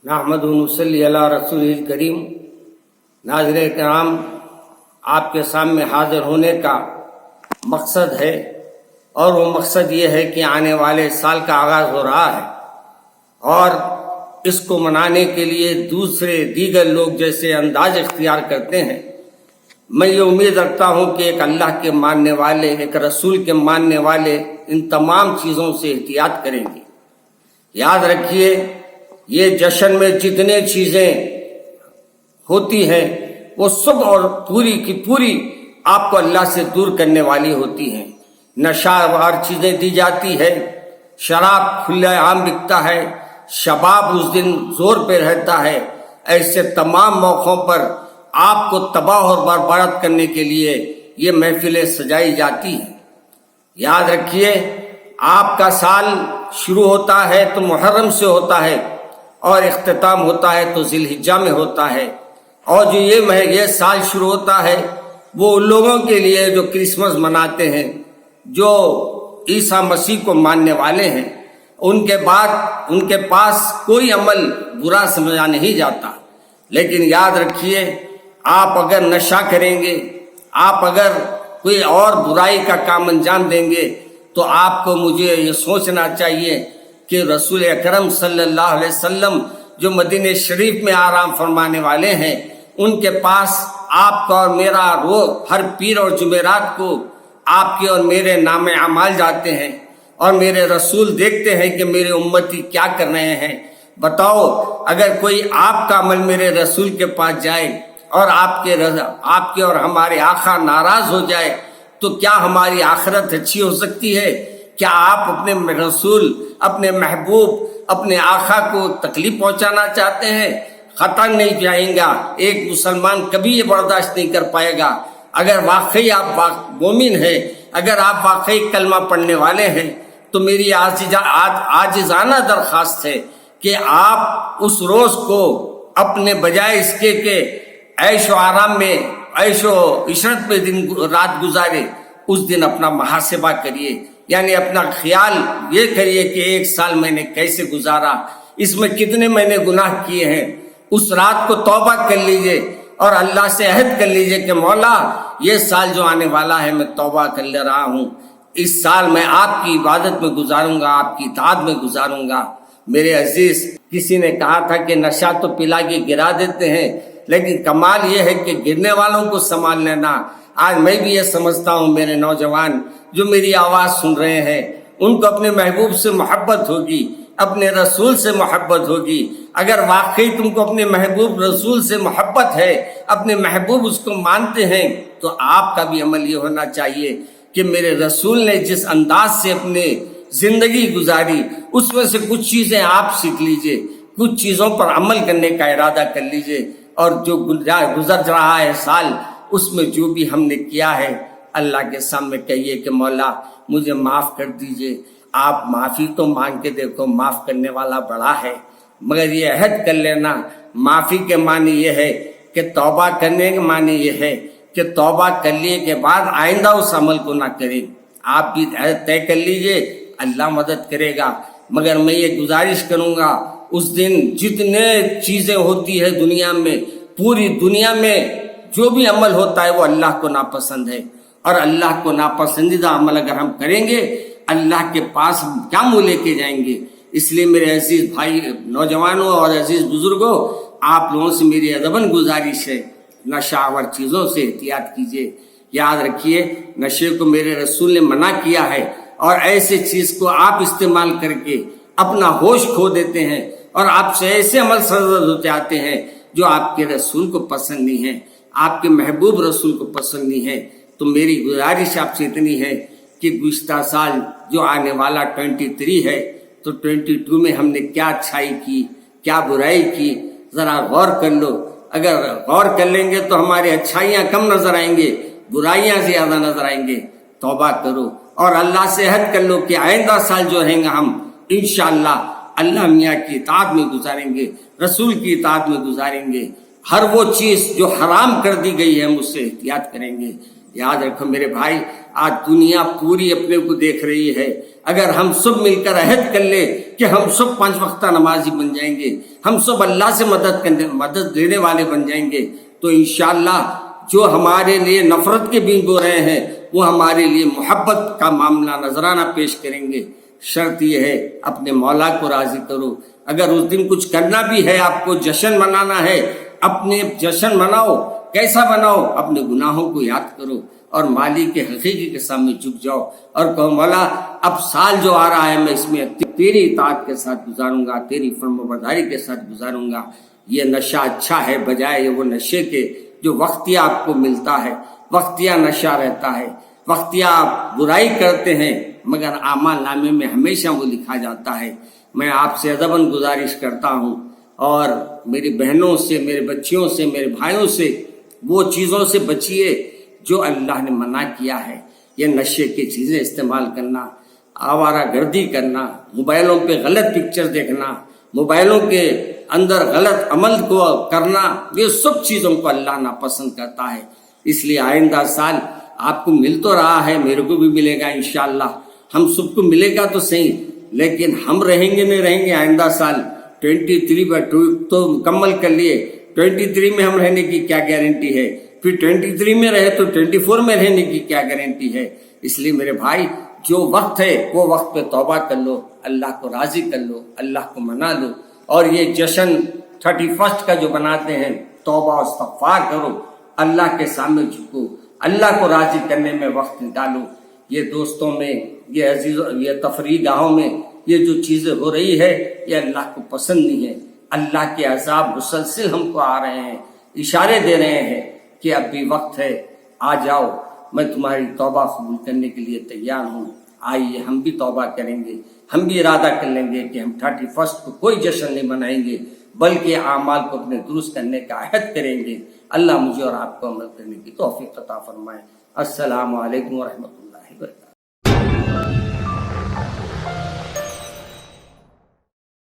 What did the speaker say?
نحمد ونصلی علی رسول کریم۔ ناظرین کرام، آپ کے سامنے حاضر ہونے کا مقصد ہے، اور وہ مقصد یہ ہے کہ آنے والے سال کا آغاز ہو رہا ہے، اور اس کو منانے کے لیے دیگر لوگ جیسے انداز اختیار کرتے ہیں۔ میں یہ امید رکھتا ہوں کہ ایک اللہ کے ماننے والے، ایک رسول کے ماننے والے ان تمام چیزوں سے احتیاط کریں گے۔ یاد رکھیے، یہ جشن میں جتنے چیزیں ہوتی ہیں وہ سب اور پوری کی پوری آپ کو اللہ سے دور کرنے والی ہوتی ہیں۔ نشہ وار چیزیں دی جاتی ہے، شراب کھلے عام بکتا ہے، شباب اس دن زور پہ رہتا ہے۔ ایسے تمام موقعوں پر آپ کو تباہ اور برباد کرنے کے لیے یہ محفلیں سجائی جاتی ہیں۔ یاد رکھیے، آپ کا سال شروع ہوتا ہے تو محرم سے ہوتا ہے، اور اختتام ہوتا ہے تو ذی الحجہ میں ہوتا ہے۔ اور جو یہ سال شروع ہوتا ہے وہ ان لوگوں کے لیے جو کرسمس مناتے ہیں، جو عیسیٰ مسیح کو ماننے والے ہیں، ان کے پاس کوئی عمل برا سمجھا نہیں جاتا۔ لیکن یاد رکھیے، آپ اگر نشہ کریں گے، آپ اگر کوئی اور برائی کا کام انجام دیں گے، تو آپ کو مجھے یہ سوچنا چاہیے کہ رسول اکرم صلی اللہ علیہ وسلم جو مدینہ شریف میں آرام فرمانے والے ہیں، ان کے پاس آپ کا اور میرا ہر پیر اور جمعرات کو آپ کے اور میرے نام اعمال جاتے ہیں، اور میرے رسول دیکھتے ہیں کہ میرے امتی کیا کر رہے ہیں۔ بتاؤ، اگر کوئی آپ کا عمل میرے رسول کے پاس جائے اور آپ کے اور ہمارے آقا ناراض ہو جائے، تو کیا ہماری آخرت اچھی ہو سکتی ہے؟ کیا آپ اپنے رسول، اپنے محبوب، اپنے آقا کو تکلیف پہنچانا چاہتے ہیں؟ خطا نہیں جائیں گا۔ ایک مسلمان کبھی یہ برداشت نہیں کر پائے گا۔ اگر واقعی آپ مومن ہیں، اگر آپ واقعی کلمہ پڑھنے والے ہیں، تو میری عاجزانہ درخواست ہے کہ آپ اس روز کو اپنے بجائے اس کے کہ عیش و آرام میں، عیش و عشرت میں رات گزارے، اس دن اپنا محاسبہ کریے، یعنی اپنا خیال یہ کریے کہ ایک سال میں نے کیسے گزارا، اس میں کتنے میں نے گناہ کیے ہیں۔ اس رات کو توبہ کر لیجئے اور اللہ سے عہد کر لیجئے کہ مولا، یہ سال جو آنے والا ہے میں توبہ کر لے رہا ہوں، اس سال میں آپ کی عبادت میں گزاروں گا، آپ کی اطاعت میں گزاروں گا۔ میرے عزیز، کسی نے کہا تھا کہ نشہ تو پلا کے گرا دیتے ہیں، لیکن کمال یہ ہے کہ گرنے والوں کو سنبھال لینا۔ آج میں بھی یہ سمجھتا ہوں، میرے نوجوان جو میری آواز سن رہے ہیں، ان کو اپنے محبوب سے محبت ہوگی، اپنے رسول سے محبت ہوگی۔ اگر واقعی تم کو اپنے محبوب رسول سے محبت ہے، اپنے محبوب اس کو مانتے ہیں، تو آپ کا بھی عمل یہ ہونا چاہیے کہ میرے رسول نے جس انداز سے اپنے زندگی گزاری، اس میں سے کچھ چیزیں آپ سیکھ لیجئے، کچھ چیزوں پر عمل کرنے کا ارادہ کر لیجئے، اور جو گزر رہا ہے سال، اس میں جو بھی ہم نے کیا ہے، اللہ کے سامنے کہیے کہ مولا مجھے معاف کر دیجئے۔ آپ معافی تو مانگ کے دیکھو، معاف کرنے والا بڑا ہے۔ مگر یہ عہد کر لینا، معافی کے معنی یہ ہے کہ توبہ کرنے کے معنی یہ ہے کہ توبہ کر لیے کے بعد آئندہ اس عمل کو نہ کریں۔ آپ بھی عہد طے کر لیجئے، اللہ مدد کرے گا۔ مگر میں یہ گزارش کروں گا، اس دن جتنے چیزیں ہوتی ہے دنیا میں، پوری دنیا میں جو بھی عمل ہوتا ہے وہ اللہ کو ناپسند ہے، اور اللہ کو ناپسندیدہ عمل اگر ہم کریں گے، اللہ کے پاس ہم کیا منہ لے کے جائیں گے؟ اس لیے میرے عزیز بھائی نوجوانوں اور عزیز بزرگوں، آپ لوگوں سے میری ادباً گزارش ہے، نشہ آور چیزوں سے احتیاط کیجیے۔ یاد رکھیے، نشے کو میرے رسول نے منع کیا ہے، اور ایسے چیز کو آپ استعمال کر کے اپنا ہوش کھو دیتے ہیں، اور آپ سے ایسے عمل سرزد ہوتے آتے ہیں جو آپ کے رسول کو پسند نہیں ہے، آپ کے محبوب رسول کو پسند نہیں ہے۔ تو میری گزارش آپ سے اتنی ہے کہ گزشتہ سال جو آنے والا 23 ہے، تو 22 میں ہم نے کیا اچھائی کی، کیا برائی کی، ذرا غور کر لو۔ اگر غور کر لیں گے تو ہماری اچھائیاں کم نظر آئیں گے، برائیاں زیادہ نظر آئیں گے۔ توبہ کرو اور اللہ سے عہد کر لو کہ آئندہ سال جو رہیں گا ہم انشاءاللہ اللہ میاں کی اطاعت میں گزاریں گے، رسول کی اطاعت میں گزاریں گے۔ ہر وہ چیز جو حرام کر دی گئی ہے ہم اس سے احتیاط کریں گے۔ یاد رکھو میرے بھائی، آج دنیا پوری اپنے کو دیکھ رہی ہے. اگر ہم سب مل کر عہد کر لے کہ ہم سب 5 وقتہ نمازی بن جائیں گے، ہم سب اللہ سے مدد لینے والے بن جائیں گے، تو انشاءاللہ جو ہمارے لیے نفرت کے بیج بو رہے ہیں وہ ہمارے لیے محبت کا معاملہ نذرانہ پیش کریں گے. شرط یہ ہے اپنے مولا کو راضی کرو. اگر اس دن کچھ کرنا بھی ہے، آپ کو جشن منانا ہے، اپنے جشن مناؤ. کیسا بناؤ؟ اپنے گناہوں کو یاد کرو اور مالک کے حقیقی کے سامنے جھک جاؤ اور کہو مولا اب سال جو آ رہا ہے میں اس میں تیری اطاعت کے ساتھ گزاروں گا، تیری فرمانبرداری کے ساتھ گزاروں گا. یہ نشہ اچھا ہے بجائے وہ نشے کے جو وقتیہ آپ کو ملتا ہے. وقتیہ نشہ رہتا ہے، وقتیہ آپ برائی کرتے ہیں مگر اعمال نامے میں ہمیشہ وہ لکھا جاتا ہے. میں آپ سے ادباً گزارش کرتا ہوں اور میری بہنوں سے، میرے بچیوں سے، میرے بھائیوں سے وہ چیزوں سے بچیے جو اللہ نے منع کیا ہے. یہ نشے کی چیزیں استعمال کرنا، آوارہ گردی کرنا، موبائلوں پہ غلط پکچر دیکھنا، موبائلوں کے اندر غلط عمل کو کرنا، یہ سب چیزوں کو اللہ ناپسند کرتا ہے. اس لیے آئندہ سال آپ کو مل تو رہا ہے، میرے کو بھی ملے گا انشاءاللہ، ہم سب کو ملے گا تو صحیح، لیکن ہم رہیں گے نہیں رہیں گے. آئندہ سال 23 تو مکمل کر لیے، 23 میں ہم رہنے کی کیا گارنٹی ہے؟ پھر 23 میں رہے تو 24 میں رہنے کی کیا گارنٹی ہے؟ اس لیے میرے بھائی جو وقت ہے وہ وقت پہ توبہ کر لو، اللہ کو راضی کر لو، اللہ کو منا لو. اور یہ جشن 31 کا جو بناتے ہیں، توبہ و استغفار کرو، اللہ کے سامنے جھکو، اللہ کو راضی کرنے میں وقت نکالو. یہ دوستوں میں، یہ عزیزوں، یہ تفریح گاہوں میں یہ جو چیزیں ہو رہی ہے یہ اللہ کو پسند نہیں ہے. اللہ کے عذاب مسلسل ہم کو آ رہے ہیں، اشارے دے رہے ہیں کہ اب بھی وقت ہے، آ جاؤ، میں تمہاری توبہ قبول کرنے کے لیے تیار ہوں. آئیے ہم بھی توبہ کریں گے، ہم بھی ارادہ کر لیں گے کہ ہم 31 کو کوئی جشن نہیں منائیں گے بلکہ اعمال کو اپنے درست کرنے کا عہد کریں گے. اللہ مجھے اور آپ کو عمل کرنے کی توفیق عطا فرمائے. السلام علیکم ورحمۃ اللہ وبرکاتہ.